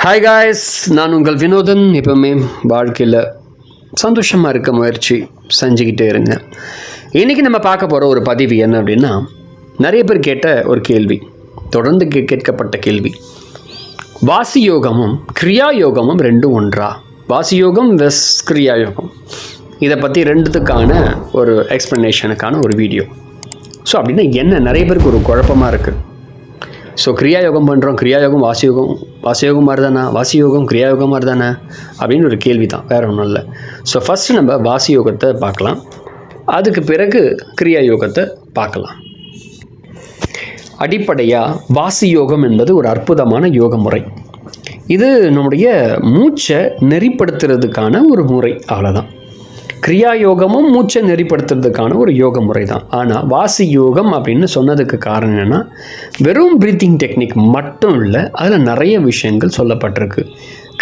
Hi guys, நான் உங்கள் வினோதன். எப்பவுமே வாழ்க்கையில் சந்தோஷமாக இருக்க முயற்சி செஞ்சுக்கிட்டே இருங்க. இன்றைக்கி நம்ம பார்க்க போகிற ஒரு பதிவு என்ன அப்படின்னா, நிறைய பேர் கேட்ட ஒரு கேள்வி, தொடர்ந்து கேட்கப்பட்ட கேள்வி. வாசி யோகமும் கிரியா யோகமும் ரெண்டும் ஒன்றா? வாசி யோகம் வெஸ் கிரியா யோகம், இதை பற்றி ரெண்டுத்துக்கான ஒரு எக்ஸ்ப்ளனேஷனுக்கான ஒரு வீடியோ. ஸோ அப்படின்னா என்ன, நிறைய பேருக்கு ஒரு குழப்பமாக இருக்குது. ஸோ கிரியா யோகம் பண்ணுறோம், கிரியா யோகம் வாசி யோகம் மாதிரி தானே, வாசி யோகம் கிரியா யோகம் மாதிரி தானே அப்படின்னு ஒரு கேள்வி தான், வேறு ஒன்றும் இல்லை. ஸோ ஃபஸ்ட்டு நம்ம வாசி யோகத்தை பார்க்கலாம், அதுக்கு பிறகு கிரியா யோகத்தை பார்க்கலாம். அடிப்படையாக வாசி யோகம் என்பது ஒரு அற்புதமான யோக முறை. இது நம்முடைய மூச்சை நெறிப்படுத்துறதுக்கான ஒரு முறை, அவ்வளோதான். கிரியா யோகமும் மூச்சை நெறிப்படுத்துறதுக்கான ஒரு யோக முறை தான். ஆனால் வாசி யோகம் அப்படின்னு சொன்னதுக்கு காரணம் என்னென்னா, வெறும் ப்ரீத்திங் டெக்னிக் மட்டும் இல்லை, அதில் நிறைய விஷயங்கள் சொல்லப்பட்டிருக்கு.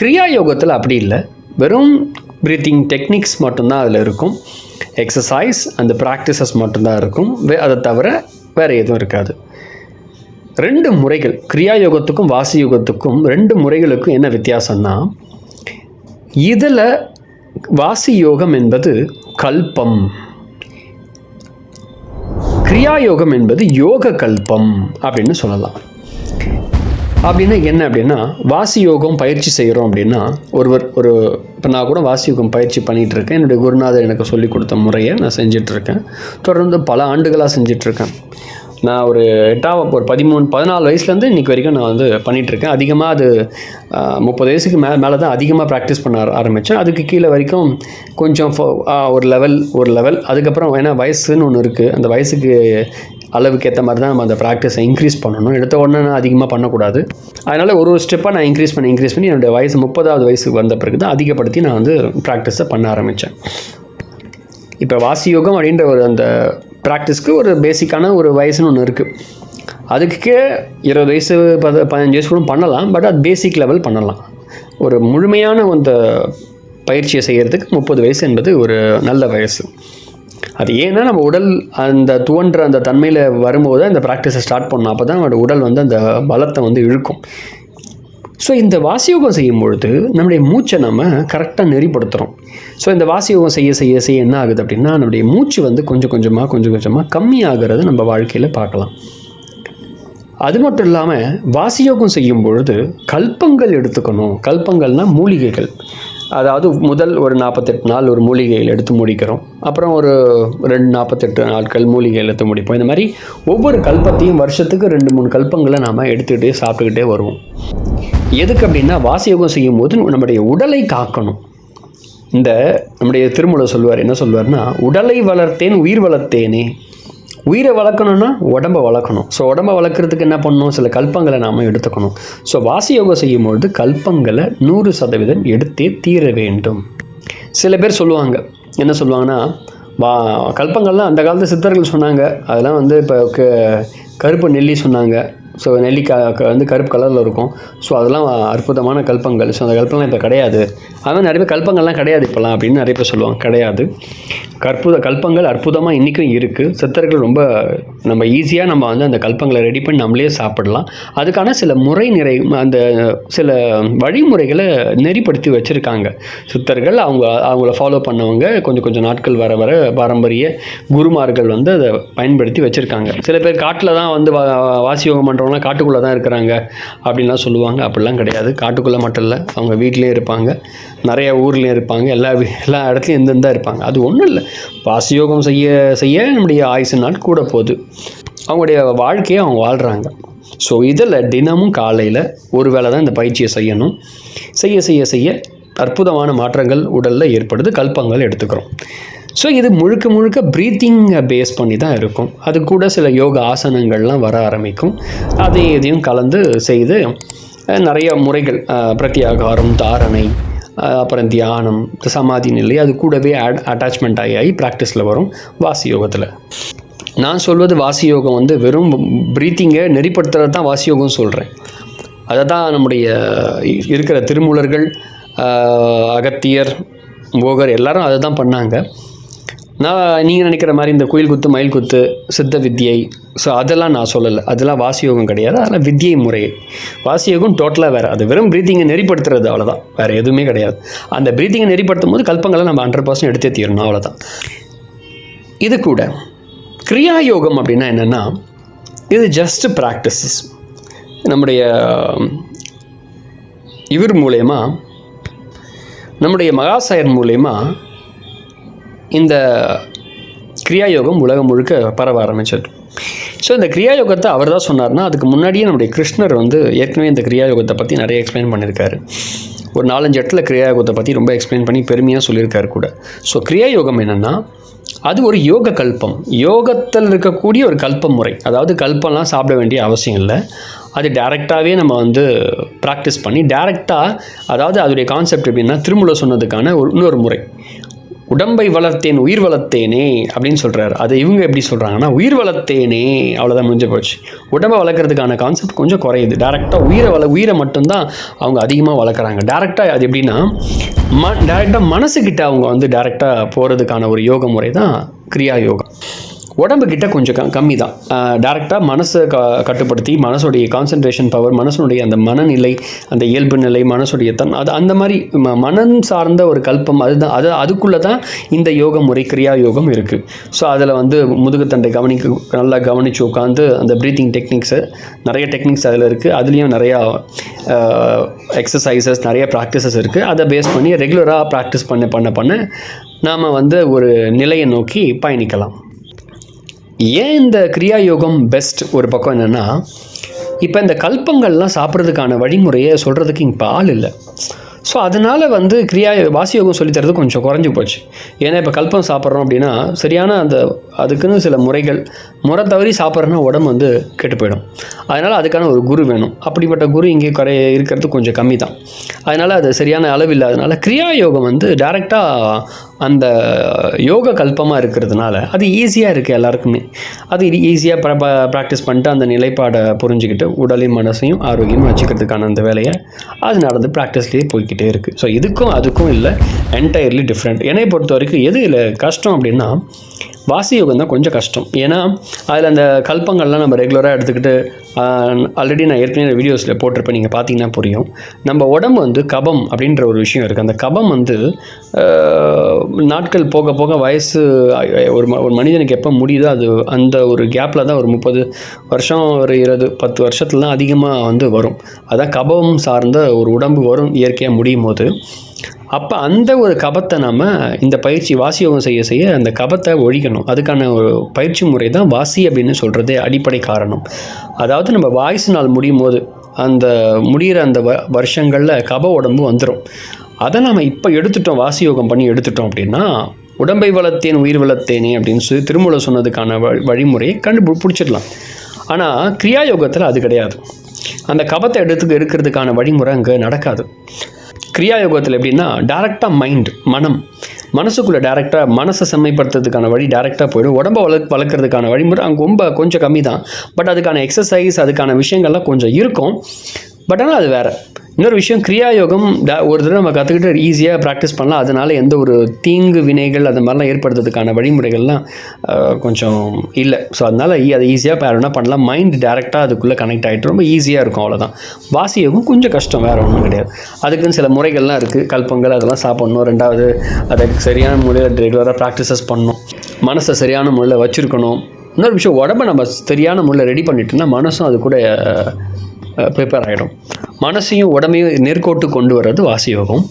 கிரியா யோகத்தில் அப்படி இல்லை, வெறும் ப்ரீத்திங் டெக்னிக்ஸ் மட்டும்தான் அதில் இருக்கும். எக்ஸசைஸ் அந்த ப்ராக்டிசஸ் மட்டும்தான் இருக்கும், அதை தவிர வேறு எதுவும் இருக்காது. ரெண்டு முறைகள், கிரியா யோகத்துக்கும் வாசி யோகத்துக்கும் ரெண்டு முறைகளுக்கும் என்ன வித்தியாசம்னா, இதில் வாசி யோகம் என்பது கல்பம், கிரியா யோகம் என்பது யோக கல்பம் அப்படின்னு சொல்லலாம். அப்படின்னா என்ன அப்படின்னா, வாசி யோகம் பயிற்சி செய்கிறோம் அப்படின்னா, இப்போ நான் கூட வாசி யோகம் பயிற்சி பண்ணிகிட்டு இருக்கேன். என்னுடைய குருநாதர் எனக்கு சொல்லிக் கொடுத்த முறையை நான் செஞ்சிட்ருக்கேன். தொடர்ந்து பல ஆண்டுகளாக செஞ்சிட்ருக்கேன். நான் ஒரு 14 வயசுலேருந்து இன்றைக்கி வரைக்கும் நான் பண்ணிகிட்ருக்கேன். அதிகமாக அது 30 வயசுக்கு மேலே தான் அதிகமாக ப்ராக்டிஸ் பண்ண ஆரம்பித்தேன். அதுக்கு கீழே வரைக்கும் கொஞ்சம் ஒரு லெவல் அதுக்கப்புறம் ஏன்னா வயசுன்னு ஒன்று இருக்குது, அந்த வயசுக்கு அளவுக்கு ஏற்ற மாதிரி தான் நம்ம அந்த ப்ராக்டிஸை இன்க்ரீஸ் பண்ணணும். எடுத்த உடனே நான் அதிகமாக பண்ணக்கூடாது. அதனால் ஒரு ஸ்டெப்பாக நான் இன்க்ரீஸ் பண்ணி என்னுடைய வயசு 30வது வயசுக்கு வந்த பிறகு தான் அதிகப்படுத்தி நான் ப்ராக்டிஸை பண்ண ஆரம்பித்தேன். இப்போ வாசி யோகம் அப்படின்ற ஒரு அந்த ப்ராக்டிஸ்க்கு ஒரு பேசிக்கான ஒரு வயசுன்னு ஒன்று இருக்குது. அதுக்கே 20 வயசு 15 வயசு கூட பண்ணலாம். பட் அது பேசிக் லெவல் பண்ணலாம். ஒரு முழுமையான அந்த பயிற்சியை செய்கிறதுக்கு 30 வயசு என்பது ஒரு நல்ல வயசு. அது ஏன்னா நம்ம உடல் அந்த துவன்ற அந்த தன்மையில் வரும்போது அந்த ப்ராக்டிஸை ஸ்டார்ட் பண்ணணும். அப்போ தான் நம்மளோட உடல் அந்த பலத்தை இழுக்கும். ஸோ இந்த வாசியோகம் செய்யும்பொழுது நம்முடைய மூச்சை நம்ம கரெக்டாக நெறிப்படுத்துகிறோம். ஸோ இந்த வாசியோகம் செய்ய என்ன ஆகுது அப்படின்னா, நம்முடைய மூச்சு கொஞ்சம் கொஞ்சமாக கம்மியாகிறத நம்ம வாழ்க்கையில் பார்க்கலாம். அது மட்டும் இல்லாமல் வாசியோகம் செய்யும் பொழுது கல்பங்கள் எடுத்துக்கணும். கல்பங்கள்னால் மூலிகைகள். அதாவது முதல் ஒரு 48 நாள் ஒரு மூலிகைகள் எடுத்து முடிக்கிறோம். அப்புறம் ஒரு 48 நாட்கள் மூலிகைகள் எடுத்து முடிப்போம். இந்த மாதிரி ஒவ்வொரு கல்பத்தையும் வருஷத்துக்கு 2-3 கல்பங்களை நாம் எடுத்துக்கிட்டே சாப்பிட்டுக்கிட்டே வருவோம். எதுக்கு அப்படின்னா, வாசியோகம் செய்யும் போது நம்முடைய உடலை காக்கணும். நம்முடைய திருமூலர் சொல்வார், என்ன சொல்வார்னா, உடலை வளர்த்தேன் உயிர் வளர்த்தேனே. உயிரை வளர்க்கணுன்னா உடம்பை வளர்க்கணும். ஸோ உடம்பை வளர்க்குறதுக்கு என்ன பண்ணணும், சில கல்பங்களை நாம் எடுத்துக்கணும். ஸோ வாசி யோகம் செய்யும்பொழுது கல்பங்களை 100% எடுத்தே தீர வேண்டும். சில பேர் சொல்லுவாங்க, என்ன சொல்லுவாங்கன்னா, கல்பங்கள்லாம் அந்த காலத்து சித்தர்கள் சொன்னாங்க, அதெல்லாம் இப்போ கருப்பு நெல்லி சொன்னாங்க. ஸோ நெல்லிக்காய் கருப்பு கலரில் இருக்கும். ஸோ அதெல்லாம் அற்புதமான கல்பங்கள். ஸோ அந்த கல்பங்கள்லாம் இப்போ கிடையாது. அதனால் நிறைய பேர் கல்பங்கள்லாம் கிடையாது இப்போலாம் அப்படின்னு நிறைய பேர் சொல்லுவாங்க. கிடையாது, கல்பங்கள் அற்புதமாக இன்றைக்கும் இருக்குது. சித்தர்கள் ரொம்ப நம்ம ஈஸியாக நம்ம அந்த கல்பங்களை ரெடி பண்ணி நம்மளே சாப்பிடலாம். அதுக்கான சில அந்த சில வழிமுறைகளை நெறிப்படுத்தி வச்சுருக்காங்க சித்தர்கள். அவங்கள ஃபாலோ பண்ணவங்க கொஞ்சம் நாட்கள் வர பாரம்பரிய குருமார்கள் அதை பயன்படுத்தி வச்சுருக்காங்க. சில பேர் காட்டில் தான் வாசி யோகம் பண்ணுறவங்களாம் காட்டுக்குள்ளே தான் இருக்கிறாங்க அப்படின்லாம் சொல்லுவாங்க. அப்படிலாம் கிடையாது. காட்டுக்குள்ளே மட்டும் இல்லை, அவங்க வீட்லேயும் இருப்பாங்க, நிறைய ஊர்லேயும் இருப்பாங்க, எல்லா இடத்துலையும் எந்தெந்த இருப்பாங்க. அது ஒன்றும் இல்லை, வாசியோகம் செய்ய நம்முடைய ஆயுசு நாள் கூட போகுது, அவங்களுடைய வாழ்க்கையை அவங்க வாழ்கிறாங்க. ஸோ இதில் தினமும் காலையில் ஒரு வேளை தான் இந்த பயிற்சியை செய்யணும். செய்ய அற்புதமான மாற்றங்கள் உடலில் ஏற்படுது. கல்பங்கள் எடுத்துக்கிறோம். ஸோ இது முழுக்க ப்ரீத்திங்கை பேஸ் பண்ணி தான் இருக்கும். அது கூட சில யோக ஆசனங்கள்லாம் வர ஆரம்பிக்கும். இதையும் கலந்து செய்து நிறைய முறைகள், பிரத்யாகாரம், தாரணை, அப்புறம் தியானம், சமாதி நிலை, அது கூடவே அட்டாச்மெண்ட் ஆகி ப்ராக்டிஸில் வரும் வாசி யோகத்தில். நான் சொல்வது வாசி யோகம் வெறும் ப்ரீத்திங்கை நெறிப்படுத்துறது தான் வாசி யோகம் சொல்கிறேன். அதை தான் நம்முடைய இருக்கிற திருமூலர்கள், அகத்தியர், போகர் எல்லாரும் அதை தான் பண்ணாங்க. நான் நீங்கள் நினைக்கிற மாதிரி இந்த குயில் குத்து, மயில் குத்து, சித்த வித்தியை, ஸோ அதெல்லாம் நான் சொல்லலை, அதெல்லாம் வாசியோகம் கிடையாது, அதெல்லாம் வித்யை முறை. வாசியோகம் டோட்டலாக வேறு, அது வெறும் ப்ரீத்திங்கை நெறிப்படுத்துறது அவ்வளோதான், வேறு எதுவுமே கிடையாது. அந்த ப்ரீத்திங்கை நெறிப்படுத்தும் போது கல்பங்களை நம்ம 100% எடுத்தே தீரணும், அவ்வளோதான். இது கூட கிரியா யோகம் அப்படின்னா என்னென்னா, இது ஜஸ்ட் ப்ராக்டிசஸ். நம்முடைய இவர் மூலயமா, நம்முடைய மகாசாயர் மூலயமா இந்த கிரியாயோகம் உலகம் முழுக்க பரவ ஆரம்பிச்சது. ஸோ இந்த கிரியாயோகத்தை அவர் தான் சொன்னார்னா, அதுக்கு முன்னாடியே நம்முடைய கிருஷ்ணர் வந்து ஏற்கனவே இந்த கிரியாயோகத்தை பற்றி நிறைய எக்ஸ்பிளைன் பண்ணியிருக்காரு. ஒரு 4-5 இடத்துல கிரியாயோகத்தை பற்றி ரொம்ப எக்ஸ்பிளைன் பண்ணி பெருமையாக சொல்லியிருக்காரு கூட. ஸோ கிரியாயோகம் என்னென்னா, அது ஒரு யோக கல்பம், யோகத்தில் இருக்கக்கூடிய ஒரு கல்ப முறை. அதாவது கல்பம்லாம் சாப்பிட வேண்டிய அவசியம் இல்லை, அது டேரெக்டாகவே நம்ம வந்து ப்ராக்டிஸ் பண்ணி டேரெக்டாக, அதாவது அதோடைய கான்செப்ட் எப்படின்னா, திருமூலர் சொன்னதுக்கான இன்னொரு முறை. உடம்பை வளர்த்தேன் உயிர் வளர்த்தேனே அப்படின்னு சொல்கிறார். அதை இவங்க எப்படி சொல்கிறாங்கன்னா, உயிர் வளர்த்தேனே, அவ்வளோதான், முடிஞ்சு போச்சு. உடம்பை வளர்க்குறதுக்கான கான்செப்ட் கொஞ்சம் குறையுது. டேரெக்டாக உயிரை மட்டும்தான் அவங்க அதிகமாக வளர்க்குறாங்க. டேரெக்டாக அது எப்படின்னா, டேரெக்டாக மனசுக்கிட்ட அவங்க வந்து டேரெக்டாக போகிறதுக்கான ஒரு யோக முறை தான் கிரியா யோகம். உடம்புக்கிட்ட கொஞ்சம் கம்மி தான். டேரெக்டாக மனசை கட்டுப்படுத்தி, மனசுடைய கான்சன்ட்ரேஷன் பவர், மனசுடைய அந்த மனநிலை, அந்த இயல்பு நிலை, மனசுடைய அது அந்த மாதிரி மனம் சார்ந்த ஒரு கல்பம், அதுக்குள்ளே தான் இந்த யோக முறை கிரியா யோகம் இருக்குது. ஸோ அதில் வந்து முதுகுத்தண்டை நல்லா கவனித்து உட்காந்து அந்த ப்ரீத்திங் டெக்னிக்ஸு, நிறைய டெக்னிக்ஸ் அதில் இருக்குது. அதுலேயும் நிறையா எக்ஸசைசஸ், நிறைய ப்ராக்டிசஸ் இருக்குது. அதை பேஸ் பண்ணி ரெகுலராக ப்ராக்டிஸ் பண்ண நாம் வந்து ஒரு நிலையை நோக்கி பயணிக்கலாம். ஏன் இந்த கிரியா யோகம் பெஸ்ட் ஒரு பக்கம் என்னென்னா, இப்போ இந்த கல்பங்கள்லாம் சாப்பிட்றதுக்கான வழிமுறையை சொல்கிறதுக்கு இப்போ ஆள் இல்லை. ஸோ அதனால் வந்து வாசியோகம் சொல்லித்தரது கொஞ்சம் குறைஞ்சி போச்சு. ஏன்னா இப்போ கல்பம் சாப்பிட்றோம் அப்படின்னா சரியான அதுக்குன்னு சில முறை தவறி சாப்பிட்றோன்னா உடம்பு வந்து கெட்டு போயிடும். அதனால் அதுக்கான ஒரு குரு வேணும். அப்படிப்பட்ட குரு இங்கே இருக்கிறது கொஞ்சம் கம்மி தான். அதனால் அது சரியான அளவு இல்லாதனால கிரியா யோகம் வந்து டைரெக்டாக அந்த யோக கல்பமாக இருக்கிறதுனால அது ஈஸியாக இருக்குது எல்லாருக்குமே. அது ஈஸியாக ப்ராக்டிஸ் பண்ணிட்டு அந்த நிலைப்பாடை புரிஞ்சுக்கிட்டு உடலையும் மனசையும் ஆரோக்கியமாக வச்சுக்கிறதுக்கான அந்த வேலையை அது நடந்து ப்ராக்டிஸ்லேயே போய்கிட்டே இருக்குது. ஸோ இதுக்கும் அதுக்கும் இல்லை, என்டையர்லி டிஃப்ரெண்ட். என்னை பொறுத்த வரைக்கும் எது இல்லை கஷ்டம் அப்படின்னா, வாசியோகம் தான் கொஞ்சம் கஷ்டம். ஏன்னா அதில் அந்த கல்பங்கள்லாம் நம்ம ரெகுலராக எடுத்துக்கிட்டு, ஆல்ரெடி நான் ஏற்கனவே வீடியோஸில் போட்டிருப்பேன், நீங்கள் பார்த்தீங்கன்னா புரியும். நம்ம உடம்பு வந்து கபம் அப்படின்ற ஒரு விஷயம் இருக்குது. அந்த கபம் வந்து நாட்கள் போக போக வயசு ஒரு மனிதனுக்கு எப்போ முடியுதோ அது அந்த ஒரு கேப்பில் தான், ஒரு 30 வருஷம், ஒரு 10 வருஷத்துல தான் அதிகமாக வந்து வரும். அதான் கபம் சார்ந்த ஒரு உடம்பு வரும் இயற்கையாக முடியும் போது. அப்போ அந்த ஒரு கபத்தை நம்ம இந்த பயிற்சி வாசியோகம் செய்ய செய்ய அந்த கபத்தை ஒழிக்கணும். அதுக்கான ஒரு பயிற்சி முறை தான் வாசி அப்படின்னு சொல்கிறதே அடிப்படை காரணம். அதாவது நம்ம வாய்ஸ் நாள் முடியும் போது அந்த முடிகிற அந்த வருஷங்களில் கப உடம்பு வந்துடும். அதை நம்ம இப்போ எடுத்துட்டோம், வாசியோகம் பண்ணி எடுத்துட்டோம் அப்படின்னா, உடம்பை வளர்த்தேன் உயிர் வளர்த்தேனே அப்படின்னு சொல்லி திருமூலர் சொன்னதுக்கான வழிமுறையை பிடிச்சிடலாம். ஆனால் கிரியா யோகத்தில் அது கிடையாது. அந்த கபத்தை எடுக்கிறதுக்கான வழிமுறை அங்கே நடக்காது. கிரியா யோகத்தில் எப்படின்னா, டைரெக்டாக மனசுக்குள்ளே டைரெக்டாக மனசை செம்மைப்படுத்துறதுக்கான வழி டைரெக்டாக போயிடும். உடம்பை வளர்க்குறதுக்கான வழிமுறை அங்கே ரொம்ப கொஞ்சம் கம்மி தான். பட் அதுக்கான எக்ஸசைஸ், அதுக்கான விஷயங்கள்லாம் கொஞ்சம் இருக்கும். பட் ஆனால் அது வேறு. இன்னொரு விஷயம், கிரியா யோகம் ஒரு தடவை நம்ம கற்றுக்கிட்டு ஈஸியாக ப்ராக்டிஸ் பண்ணலாம். அதனால் எந்த ஒரு தீங்கு வினைகள் அந்த மாதிரிலாம் ஏற்படுத்துறதுக்கான வழிமுறைகள்லாம் கொஞ்சம் இல்லை. ஸோ அதனால் அதை ஈஸியாக வேறு பண்ணலாம். மைண்ட் டேரெக்டாக அதுக்குள்ளே கனெக்ட் ஆகிட்டு ரொம்ப ஈஸியாக இருக்கும், அவ்வளோதான். வாசி யோகம் கொஞ்சம் கஷ்டம், வேறு ஒன்றும் கிடையாது. அதுக்குன்னு சில முறைகள்லாம் இருக்குது. கல்பங்கள் அதெல்லாம் சாப்பிட்ணும். ரெண்டாவது, அதை சரியான முறையில் ரெகுலராக ப்ராக்டிசஸ் பண்ணணும். மனசை சரியான முறையில் வச்சுருக்கணும். இன்னொரு விஷயம், உடம்பை நம்ம சரியான முறையில் ரெடி பண்ணிட்டோம்னா மனசும் அது கூட ப்ரிப்பேர் ஆகிடும். மனசையும் உடம்பையும் நேர்கோட்டு கொண்டு வர்றது வாசியோகம்.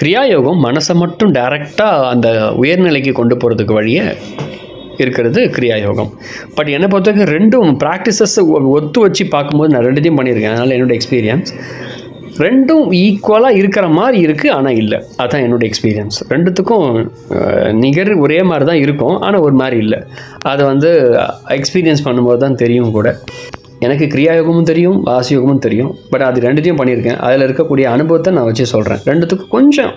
கிரியாயோகம் மனசை மட்டும் டைரெக்டாக அந்த உயர்நிலைக்கு கொண்டு போகிறதுக்கு வழியே இருக்கிறது கிரியாயோகம். பட் என்னை பொறுத்தவரைக்கும் ரெண்டும் ப்ராக்டிசஸ் ஒத்து வச்சு பார்க்கும்போது நான் ரெண்டுத்தையும் பண்ணியிருக்கேன். அதனால் என்னோடய எக்ஸ்பீரியன்ஸ் ரெண்டும் ஈக்குவலாக இருக்கிற மாதிரி இருக்குது, ஆனால் இல்லை. அதுதான் என்னோடய எக்ஸ்பீரியன்ஸ். ரெண்டுத்துக்கும் நிகர் ஒரே மாதிரி தான் இருக்கும், ஆனால் ஒரு மாதிரி இல்லை. அதை வந்து எக்ஸ்பீரியன்ஸ் பண்ணும்போது தான் தெரியும் கூட. எனக்கு கிரியாயோகமும் தெரியும், வாசியோகமும் தெரியும். பட் அது ரெண்டுத்தையும் பண்ணியிருக்கேன். அதில் இருக்கக்கூடிய அனுபவத்தை நான் வச்சு சொல்கிறேன். ரெண்டுத்துக்கும் கொஞ்சம்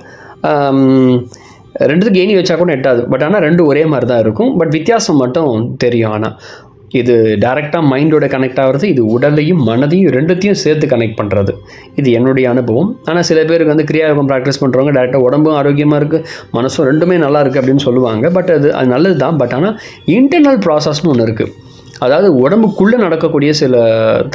ரெண்டுத்துக்கு ஏணி வச்சா கூட எட்டாது. பட் ஆனால் ரெண்டும் ஒரே மாதிரி தான் இருக்கும். பட் வித்தியாசம் மட்டும் தெரியும். ஆனால் இது டைரெக்டாக மைண்டோட கனெக்ட் ஆகிறது, இது உடலையும் மனதையும் ரெண்டுத்தையும் சேர்த்து கனெக்ட் பண்ணுறது. இது என்னுடைய அனுபவம். ஆனால் சில பேருக்கு வந்து கிரியாயோகம் ப்ராக்டிஸ் பண்ணுறவங்க டைரெக்டாக உடம்பும் ஆரோக்கியமாக இருக்குது, மனசும் ரெண்டுமே நல்லா இருக்குது அப்படின்னு சொல்லுவாங்க. பட் அது நல்லது தான். பட் ஆனால் இன்டர்னல் ப்ராசஸ்னு ஒன்று இருக்குது. அதாவது உடம்புக்குள்ளே நடக்கக்கூடிய சில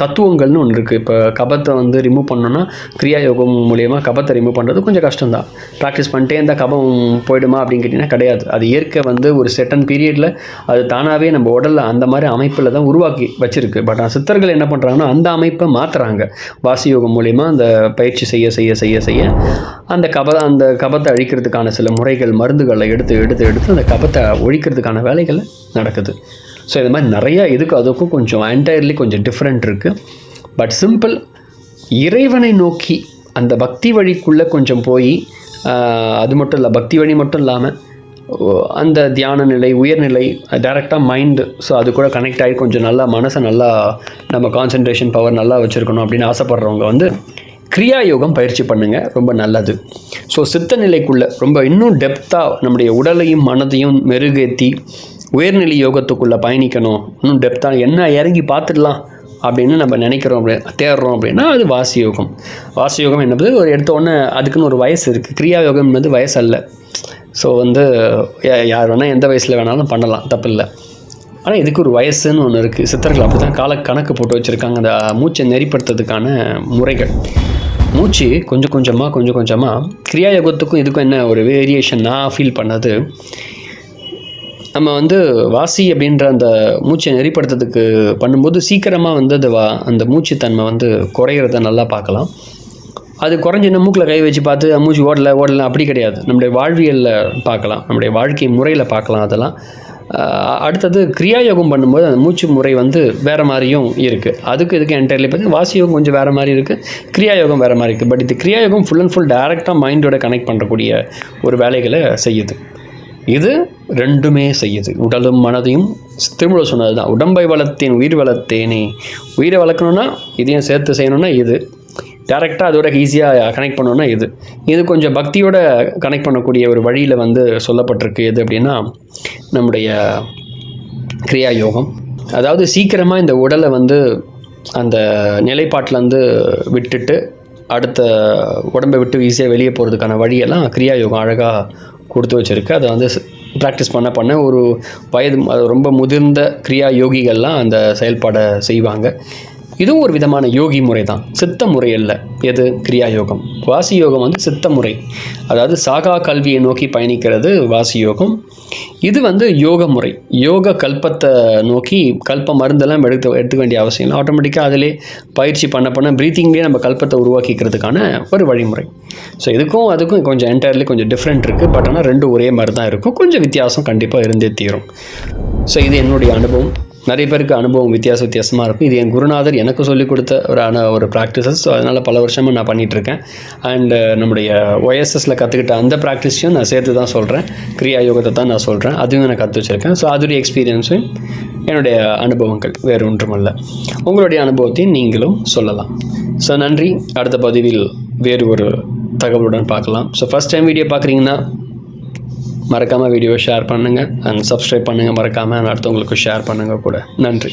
தத்துவங்கள்னு ஒன்று இருக்குது. இப்போ கபத்தை வந்து ரிமூவ் பண்ணோன்னா கிரியா யோகம் மூலியமாக கபத்தை ரிமூவ் பண்ணுறது கொஞ்சம் கஷ்டம்தான். ப்ராக்டிஸ் பண்ணிட்டே இருந்தால் கபம் போயிடுமா அப்படின்னு கேட்டிங்கன்னா கிடையாது. அது இயற்கை வந்து ஒரு செட்டன் பீரியடில் அது தானாகவே நம்ம உடலில் அந்த மாதிரி அமைப்பில் தான் உருவாக்கி வச்சுருக்கு. பட் சித்தர்கள் என்ன பண்ணுறாங்கன்னா அந்த அமைப்பை மாற்றுறாங்க. வாசி யோகம் மூலிமா அந்த பயிற்சி செய்ய செய்ய செய்ய செய்ய அந்த கபத்தை அழிக்கிறதுக்கான சில முறைகள், மருந்துகளை எடுத்து அந்த கபத்தை ஒழிக்கிறதுக்கான வேலைகள் நடக்குது. ஸோ இது மாதிரி நிறையா இதுக்கு அதுக்கும் கொஞ்சம் என்டையர்லி கொஞ்சம் டிஃப்ரெண்ட் இருக்குது. பட் சிம்பிள், இறைவனை நோக்கி அந்த பக்தி வழிக்குள்ளே கொஞ்சம் போய், அது மட்டும் இல்லை, பக்தி வழி மட்டும் இல்லாமல் அந்த தியான நிலை, உயர்நிலை, டைரெக்டாக மைண்டு, ஸோ அது கூட கனெக்ட் ஆகி கொஞ்சம் நல்லா மனசை நல்லா நம்ம கான்சன்ட்ரேஷன் பவர் நல்லா வச்சுருக்கணும் அப்படின்னு ஆசைப்பட்றவங்க வந்து கிரியா யோகம் பயிற்சி பண்ணுங்கள், ரொம்ப நல்லது. ஸோ சித்த நிலைக்குள்ளே ரொம்ப இன்னும் டெப்த்தாக நம்முடைய உடலையும் மனதையும் மெருகேற்றி உயர்நிலை யோகத்துக்குள்ளே பயணிக்கணும், இன்னும் டெப்த்தாக என்ன இறங்கி பார்த்துடலாம் அப்படின்னு நம்ம நினைக்கிறோம், தேடுறோம் அப்படின்னா அது வாசி யோகம். வாசி யோகம் என்பது ஒரு எடுத்தோடனே அதுக்குன்னு ஒரு வயசு இருக்குது. கிரியா யோகம் என்பது வயசு அல்ல. ஸோ வந்து யார் வேணால் எந்த வயசில் வேணாலும் பண்ணலாம், தப்பில்லை. ஆனால் இதுக்கு ஒரு வயசுன்னு ஒன்று இருக்குது. சித்தர்கள் அப்படி தான் கணக்கு போட்டு வச்சுருக்காங்க. அந்த மூச்சை நெறிப்படுத்துறதுக்கான முறைகள். மூச்சு கொஞ்சம் கொஞ்சமாக கிரியா யோகத்துக்கும் இதுக்கும் என்ன ஒரு வேரியேஷன் நான் ஃபீல் பண்ணது, நம்ம வந்து வாசி அப்படின்ற அந்த மூச்சை நெறிப்படுத்துறதுக்கு பண்ணும்போது சீக்கிரமாக வந்து அந்த மூச்சு தன்மை வந்து குறையிறத நல்லா பார்க்கலாம். அது குறைஞ்சின்னா மூக்கில் கை வச்சு பார்த்து மூச்சு ஓடலை அப்படி கிடையாது. நம்முடைய வாழ்வியலில் பார்க்கலாம், நம்முடைய வாழ்க்கை முறையில் பார்க்கலாம். அதெல்லாம் அடுத்தது கிரியா யோகம் பண்ணும்போது அந்த மூச்சு முறை வந்து வேறு மாதிரியும் இருக்குது. இதுக்கு என்டையர்லி பார்த்து வாசி யோகம் கொஞ்சம் வேறு மாதிரி இருக்குது, கிரியா யோகம் வேறு மாதிரி இருக்குது. பட் இது கிரியா யோகம் ஃபுல் அண்ட் ஃபுல் டைரெக்டாக மைண்டோட கனெக்ட் பண்ணுறக்கூடிய ஒரு வேலைகளை செய்யுது. இது ரெண்டுமே செய்யுது, உடலும் மனதையும். திரும்ப சொன்னது தான், உடம்பை வளர்த்தேன் உயிர் வளர்த்தேனே. உயிரை வளர்க்கணுன்னா இதையும் சேர்த்து செய்யணுன்னா இது, டேரெக்டாக அதோட ஈஸியாக கனெக்ட் பண்ணணுன்னா இது கொஞ்சம் பக்தியோட கனெக்ட் பண்ணக்கூடிய ஒரு வழியில் வந்து சொல்லப்பட்டிருக்கு. எது அப்படின்னா நம்முடைய கிரியா யோகம். அதாவது சீக்கிரமாக இந்த உடலை வந்து அந்த நிலைப்பாட்டிலேருந்து விட்டுட்டு அடுத்த உடம்பை விட்டு ஈஸியாக வெளியே போகிறதுக்கான வழியெல்லாம் கிரியா யோகம் அழகாக கொடுத்து வச்சுருக்கு. அதை வந்து ப்ராக்டிஸ் பண்ண ஒரு வயது ரொம்ப முதிர்ந்த கிரியா யோகிகள்லாம் அந்த செயல்பாடை செய்வாங்க. இதுவும் ஒரு விதமான யோகி முறை தான், சித்த முறை அல்ல. எது? கிரியா யோகம். வாசி யோகம் வந்து சித்த முறை, அதாவது சாகா கல்வியை நோக்கி பயணிக்கிறது வாசி யோகம். இது வந்து யோக முறை, யோக கல்பத்தை நோக்கி. கல்ப மருந்தெல்லாம் எடுத்துக்க வேண்டிய அவசியம் இல்லை, ஆட்டோமேட்டிக்காக அதிலே பயிற்சி பண்ண ப்ரீத்திங்லேயே நம்ம கல்பத்தை உருவாக்கிக்கிறதுக்கான ஒரு வழிமுறை. ஸோ அதுக்கும் கொஞ்சம் என்டையர்லி கொஞ்சம் டிஃப்ரெண்ட் இருக்குது. பட் ஆனால் ரெண்டும் ஒரே மாதிரி தான் இருக்கும், கொஞ்சம் வித்தியாசம் கண்டிப்பாக இருந்தே தீரும். ஸோ இது என்னுடைய அனுபவம். நிறைய பேருக்கு அனுபவம் வித்தியாசமாக இருக்கும். இது என் குருநாதர் எனக்கு சொல்லிக் கொடுத்த ஒரு ப்ராக்டிசஸ். ஸோ அதனால் பல வருஷமாக நான் பண்ணிகிட்ருக்கேன். அண்டு நம்முடைய OSSல கற்றுக்கிட்ட அந்த ப்ராக்டிஸையும் நான் சேர்த்து தான் சொல்கிறேன், கிரியா யோகத்தை தான் நான் சொல்கிறேன், அதுவும் நான் கற்று வச்சுருக்கேன். ஸோ அதோடைய எக்ஸ்பீரியன்ஸும் என்னுடைய அனுபவங்கள், வேறு ஒன்றுமல்ல. உங்களுடைய அனுபவத்தையும் நீங்களும் சொல்லலாம். ஸோ நன்றி. அடுத்த பதிவில் வேறு ஒரு தகவலுடன் பார்க்கலாம். ஸோ ஃபஸ்ட் டைம் வீடியோ பார்க்குறீங்கன்னா மறக்காமல் வீடியோவை ஷேர் பண்ணுங்கள் அண்ட் சப்ஸ்கிரைப் பண்ணுங்கள் மறக்காமல், அடுத்தவங்களுக்கு ஷேர் பண்ணுங்கள் கூட. நன்றி.